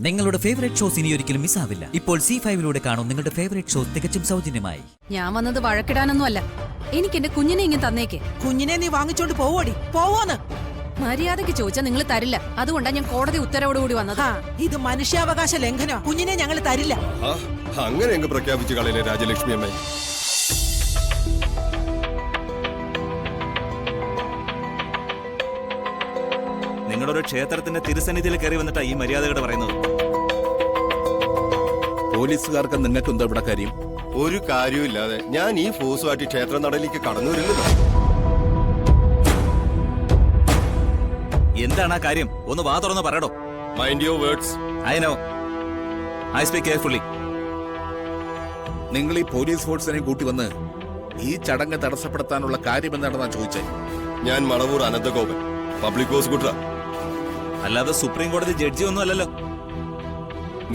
നിങ്ങളുടെ favourite shows ഇനി ഒരിക്കലും മിസ്സാവില്ല. ഇപ്പോൾ C5 കാണും നിങ്ങളുടെ ഫേവറേറ്റ് ഷോസ് തികച്ചും സൗജന്യമായി. ഞാൻ വന്നത് വഴക്കിടാനൊന്നുമല്ല. എനിക്ക് എന്റെ കുഞ്ഞിനെ ഇങ്ങനെ തന്നേക്ക്. കുഞ്ഞിനെ നീ വാങ്ങിച്ചോണ്ട് പോവോടി, പോവോന്ന്. മര്യാദയ്ക്ക് ചോദിച്ചാൽ നിങ്ങൾ തരില്ല. അതുകൊണ്ടാണ് ഞാൻ കോടതി ഉത്തരവോടുകൂടി വന്നത്. ഇത് മനുഷ്യാവകാശ ലംഘനോ. കുഞ്ഞിനെ ഞങ്ങൾ തരില്ല. അങ്ങനെ അങ്ങ് പ്രഖ്യാപിച്ചു കളയിലെ രാജലക്ഷ്മി അമ്മ. നിങ്ങളുടെ ഒരു ക്ഷേത്രത്തിന്റെ തിരുസന്നിധിയിൽ കയറി വന്നിട്ടാ ഈ മര്യാദകൾ പറയുന്നത്. പോലീസുകാർക്ക് നിങ്ങൾക്ക് എന്താ ഇവിടെ കാര്യം? ഒരു കാര്യമില്ലാതെ ഞാൻ ഈ ഫോഴ്സുമായിട്ട് ക്ഷേത്ര നടയിലേക്ക് കടന്നു വരില്ലല്ലോ. എന്താണ് ആ കാര്യം? ഒന്ന് വാ തുറന്ന് പറയടോ. Mind your words. I know. I speak carefully. നിങ്ങൾ ഈ പോലീസ് ഫോഴ്സിനെ കൂട്ടി വന്ന് ഈ ചടങ്ങ് തടസ്സപ്പെടുത്താനുള്ള കാര്യം എന്താണെന്നാ ചോദിച്ചത്. ഞാൻ മണവൂർ അനന്തഗോപൻ, പബ്ലിക് പ്രോസിക്യൂട്ടർ. അല്ലാതെ സുപ്രീം കോടതി ജഡ്ജി ഒന്നും അല്ലല്ലോ.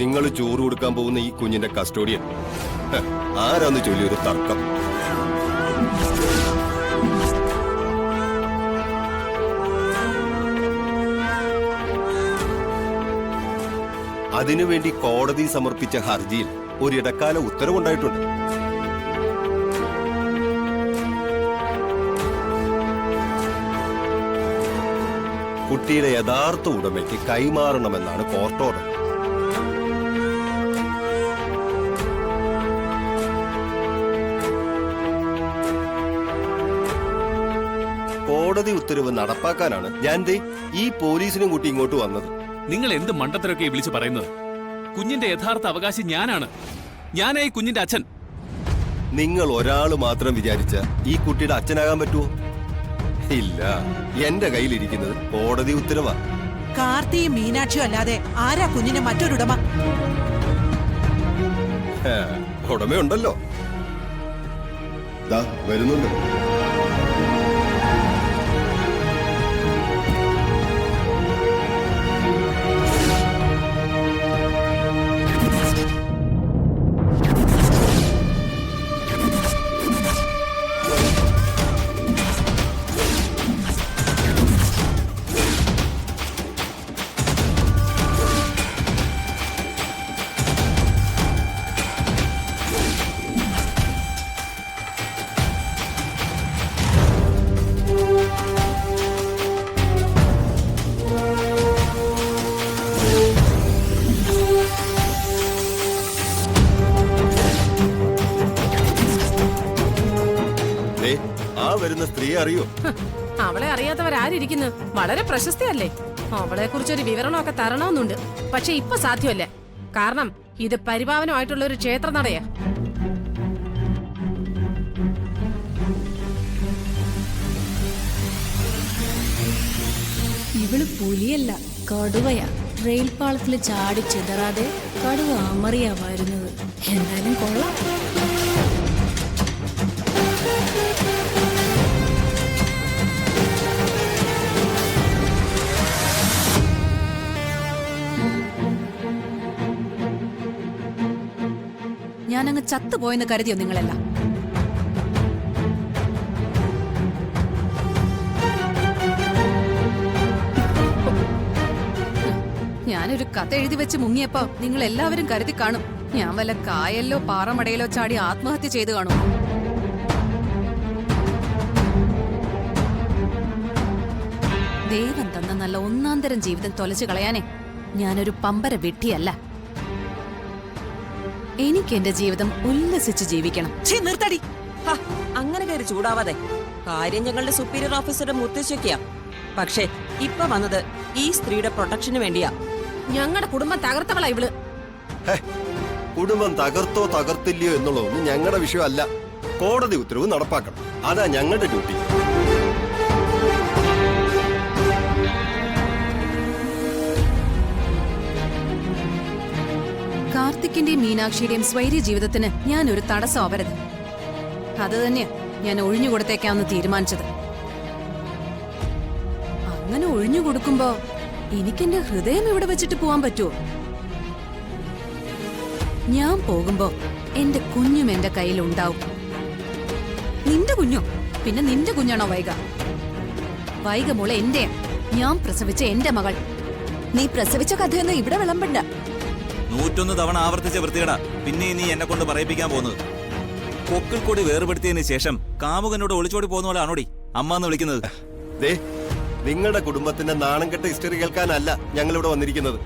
നിങ്ങൾ ചോറ് കൊടുക്കാൻ പോകുന്ന ഈ കുഞ്ഞിന്റെ കസ്റ്റോഡിയൻ ആരാന്ന് ചൊല്ലിയൊരു തർക്കം. അതിനുവേണ്ടി കോടതി സമർപ്പിച്ച ഹർജിയിൽ ഒരിടക്കാല ഉത്തരവുണ്ടായിട്ടുണ്ട്. കുട്ടിയുടെ യഥാർത്ഥ ഉടമയ്ക്ക് കൈമാറണമെന്നാണ് കോർട്ട് ഓർഡർ. കോടതി ഉത്തരവ് നടപ്പാക്കാനാണ് ഞാൻ ഈ പോലീസിനും കൂട്ടി ഇങ്ങോട്ട് വന്നത്. നിങ്ങൾ എന്ത് മണ്ടത്തരൊക്കെ വിളിച്ചു പറയുന്നത്? കുഞ്ഞിന്റെ യഥാർത്ഥ അവകാശി ഞാനാണ്. ഞാനായി കുഞ്ഞിന്റെ അച്ഛൻ. നിങ്ങൾ ഒരാള് മാത്രം വിചാരിച്ച ഈ കുട്ടിയുടെ അച്ഛനാകാൻ പറ്റുമോ? ഇല്ല. എന്റെ കയ്യിലിരിക്കുന്നത് കോടതി ഉത്തരവാ. കാർത്തിയും മീനാക്ഷിയും അല്ലാതെ ആരാ കുഞ്ഞിന് മറ്റൊരുടമ? ഉടമയുണ്ടല്ലോ, വരുന്നുണ്ട്. വരുന്ന സ്ത്രീ അറിയോ? അവളെ അറിയാത്തവരാരിക്കുന്നു? വളരെ പ്രശസ്തിയല്ലേ. അവളെ കുറിച്ചൊരു വിവരണമൊക്കെ തരണമെന്നുണ്ട്. പക്ഷെ ഇപ്പൊ സാധ്യമല്ല. കാരണം ഇത് പരിപാവനമായിട്ടുള്ള ഒരു ക്ഷേത്ര നടയാ. ഇവള് പുലിയല്ല, കടുവയാ. റെയിൽ പാളത്തിൽ ചാടി ചിതറാതെ കടുവ അമറിയാ വരുന്നത്. എന്തായാലും കൊള്ളാം. ഞാനങ്ങ് ചത്തുപോയെന്ന് കരുതിയോ നിങ്ങളെല്ലാം? ഞാനൊരു കഥ എഴുതി വെച്ച് മുങ്ങിയപ്പോ നിങ്ങൾ എല്ലാവരും കരുതി കാണും ഞാൻ വല്ല കായലിലോ പാറമടയിലോ ചാടി ആത്മഹത്യ ചെയ്തു കാണും. ദൈവം തന്ന നല്ല ഒന്നാന്തരം ജീവിതം തൊലച്ചു കളയാനേ ഞാനൊരു പമ്പര വിഡ്ഢിയല്ല. എനിക്ക് എന്റെ ജീവിതം ഉല്ലസിച്ച് ജീവിക്കണം. നിർത്തടി. അങ്ങനെ കയറി ചൂടാവാതെ. കാര്യം ഞങ്ങളുടെ സുപ്പീരിയർ ഓഫീസറുടെ മുത്തശ്ശിക്കാ. പക്ഷേ ഇപ്പൊ വന്നത് ഈ സ്ത്രീയുടെ പ്രൊട്ടക്ഷന് വേണ്ടിയാ. ഞങ്ങളുടെ കുടുംബം തകർത്തവളാ ഇവള്. കുടുംബം തകർത്തോ തകർത്തില്ലയോ എന്നുള്ളതൊന്നും ഞങ്ങളുടെ വിഷയമല്ല. കോടതി ഉത്തരവ് നടപ്പാക്കണം. അതാ ഞങ്ങളുടെ ഡ്യൂട്ടി. കാർത്തിക്കിന്റെയും മീനാക്ഷിയുടെയും സ്വൈര്യ ജീവിതത്തിന് ഞാൻ ഒരു തടസ്സമാവരുത്. അത് തന്നെയാ ഞാൻ ഒഴിഞ്ഞുകൊടുത്തേക്കാമെന്ന് തീരുമാനിച്ചത്. അങ്ങനെ ഒഴിഞ്ഞുകൊടുക്കുമ്പോ എനിക്കെന്റെ ഹൃദയം ഇവിടെ വെച്ചിട്ട് പോവാൻ പറ്റുമോ? ഞാൻ പോകുമ്പോ എന്റെ കുഞ്ഞും എന്റെ കയ്യിലുണ്ടാവും. നിന്റെ കുഞ്ഞോ? പിന്നെ നിന്റെ കുഞ്ഞാണോ വൈഗ? വൈഗ മോളെ എന്റെയാ. ഞാൻ പ്രസവിച്ച എന്റെ മകൾ. നീ പ്രസവിച്ച കഥയൊന്നും ഇവിടെ വിളമ്പണ്ട. 101 തവണ ആവർത്തിച്ച വൃത്തികേടാ പിന്നെ നീ എന്നെ കൊണ്ട് പറയിപ്പിക്കാൻ പോകുന്നത്. പൊക്കിൽ കൂടി വേർപെടുത്തിയതിന് ശേഷം കാമുകനോട് ഒളിച്ചോടി പോകുന്ന പോലെ ആണോടി അമ്മ എന്ന് വിളിക്കുന്നത്? ദേ, നിങ്ങളുടെ കുടുംബത്തിന്റെ നാണം കെട്ട ഹിസ്റ്ററി കേൾക്കാനല്ല ഞങ്ങളിവിടെ വന്നിരിക്കുന്നത്.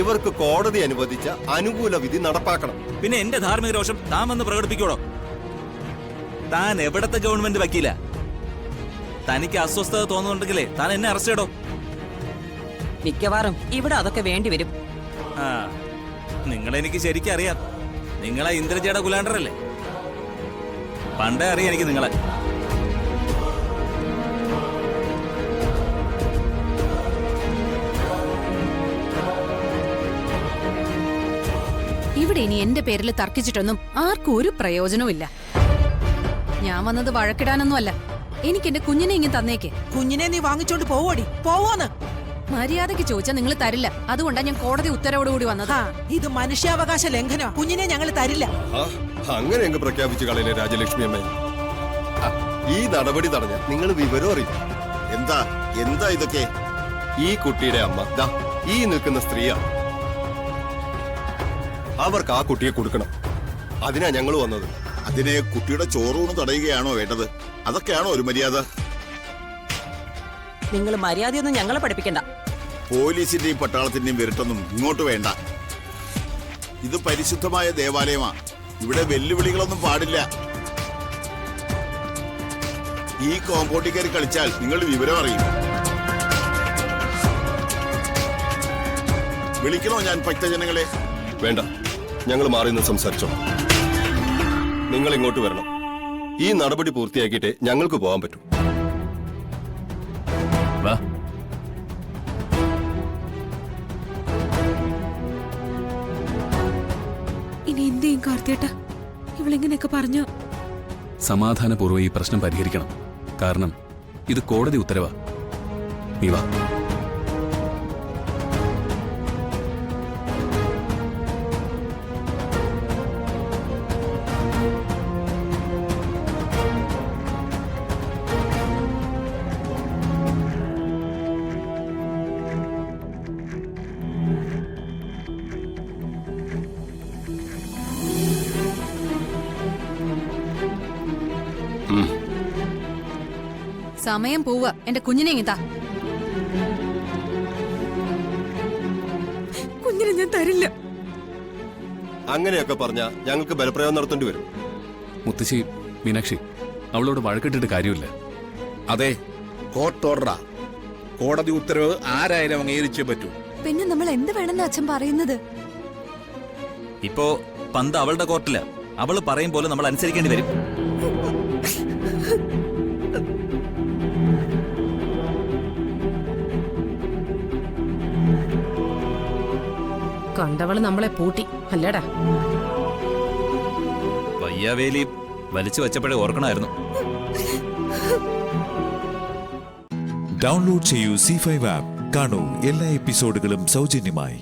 ഇവർക്ക് കോടതി അനുവദിച്ച അനുകൂല വിധി നടപ്പാക്കണം. പിന്നെ എന്റെ ധാർമ്മിക രോഷം താൻ വന്ന് പ്രകടിപ്പിക്കോടോ? താൻ എവിടത്തെ ഗവൺമെന്റ് വക്കീല? തനിക്ക് അസ്വസ്ഥത തോന്നുന്നുണ്ടെങ്കിലേ താൻ എന്നെ അറസ്റ്റ് ചെയ്യടോ. മിക്കവാറും ഇവിടെ അതൊക്കെ വേണ്ടി വരും. ആ, നിങ്ങളെനിക്ക് ശരിക്കും അറിയാം. നിങ്ങളെ ഇന്ദ്രജയുടെ കുലാണ്ടറല്ലേ? പണ്ടേ അറിയാം എനിക്ക് നിങ്ങളെ. ഇവിടെ ഇനി എന്റെ പേരിൽ തർക്കിച്ചിട്ടൊന്നും ആർക്കും ഒരു പ്രയോജനവും ഇല്ല. ഞാൻ വന്നത് വഴക്കിടാനൊന്നുമല്ല. എനിക്ക് എന്റെ കുഞ്ഞിനെ ഇങ്ങനെ തന്നേക്ക്. കുഞ്ഞിനെ നീ വാങ്ങിച്ചോണ്ട് പോവോടി, പോവോന്ന്. മര്യാദയ്ക്ക് ചോദിച്ചാൽ നിങ്ങൾ തരില്ല. അതുകൊണ്ടാ ഞാൻ കോടതി ഉത്തരവോടുകൂടി വന്നത്. ആ, ഇത് മനുഷ്യാവകാശ ലംഘനമാ. കുഞ്ഞിനെ ഞങ്ങൾ തരില്ല. അങ്ങനെ അങ്ങ് പ്രഖ്യാപിച്ചു കളയിലെ രാജലക്ഷ്മി അമ്മ. ഈ നടപടി തടഞ്ഞ നിങ്ങൾ വിവരം അറിയും. എന്താ ഇതൊക്കെ? ഈ കുട്ടിയുടെ അമ്മ ദാ ഈ നിൽക്കുന്ന സ്ത്രീയാ. അവർക്ക് ആ കുട്ടിയെ കൊടുക്കണം. അതിനാ ഞങ്ങൾ വന്നത്. അതിനെ കുട്ടിയുടെ ചോറൂണ് തടയുകയാണോ വേണ്ടത്? അതൊക്കെയാണോ ഒരു മര്യാദ? നിങ്ങൾ മര്യാദയൊന്നും ഞങ്ങളെ പഠിപ്പിക്കണ്ട. പോലീസിന്റെയും പട്ടാളത്തിന്റെയും വിരട്ടൊന്നും ഇങ്ങോട്ട് വേണ്ട. ഇത് പരിശുദ്ധമായ ദേവാലയമാ. ഇവിടെ വെല്ലുവിളികളൊന്നും പാടില്ല. ഈ കോമ്പൗണ്ടിൽ കയറി കളിച്ചാൽ നിങ്ങൾ വിവരം അറിയും. വിളിക്കണോ ഞാൻ ഭക്തജനങ്ങളെ? വേണ്ട, ഞങ്ങൾ മാറി നിന്ന് സംസാരിച്ചോ. നിങ്ങൾ ഇങ്ങോട്ട് വരണം. ഈ നടപടി പൂർത്തിയാക്കിയിട്ടേ ഞങ്ങൾക്ക് പോകാൻ പറ്റൂ. വാ. ഇനി എന്ത് ചെയ്യും കാർത്തിയേട്ട? ഇവളിങ്ങനെയൊക്കെ പറഞ്ഞു. സമാധാനപൂർവ്വം ഈ പ്രശ്നം പരിഹരിക്കണം. കാരണം ഇത് കോടതി ഉത്തരവാ. നീ വാ. സമയം പോവുക. എന്റെ കുഞ്ഞിനെ ഇങ്ങത്താ. കുഞ്ഞിനെ ഞാൻ തരില്ല. അങ്ങനെയൊക്കെ പറഞ്ഞാ ഞങ്ങൾക്ക് ബലപ്രയോഗം നടത്തേണ്ടി വരും. മുത്തശ്ശി മീനാക്ഷി, അവളോട് വഴക്കിട്ടിട്ട് കാര്യമില്ല. അതെ, കോർട്ട് ഓർഡറാ. കോടതി ഉത്തരവ് ആരായാലും അംഗീകരിച്ചേ പറ്റൂ. പിന്നെ നമ്മൾ എന്ത് വേണമെന്ന് അച്ഛൻ പറയുന്നത്? ഇപ്പോ പന്ത് അവളുടെ കോർട്ടില്. അവള് പറയും പോലെ നമ്മൾ അനുസരിക്കേണ്ടി വരും. കണ്ടവള് നമ്മളെ പൂട്ടി അല്ലേടാ. വയ്യാവേലി വലിച്ചു വെച്ചപ്പോഴേ ഓർക്കണമായിരുന്നു. ഡൗൺലോഡ് ചെയ്യൂ C5 ആപ്പ്. കാണൂ എല്ലാ എപ്പിസോഡുകളും സൗജന്യമായി.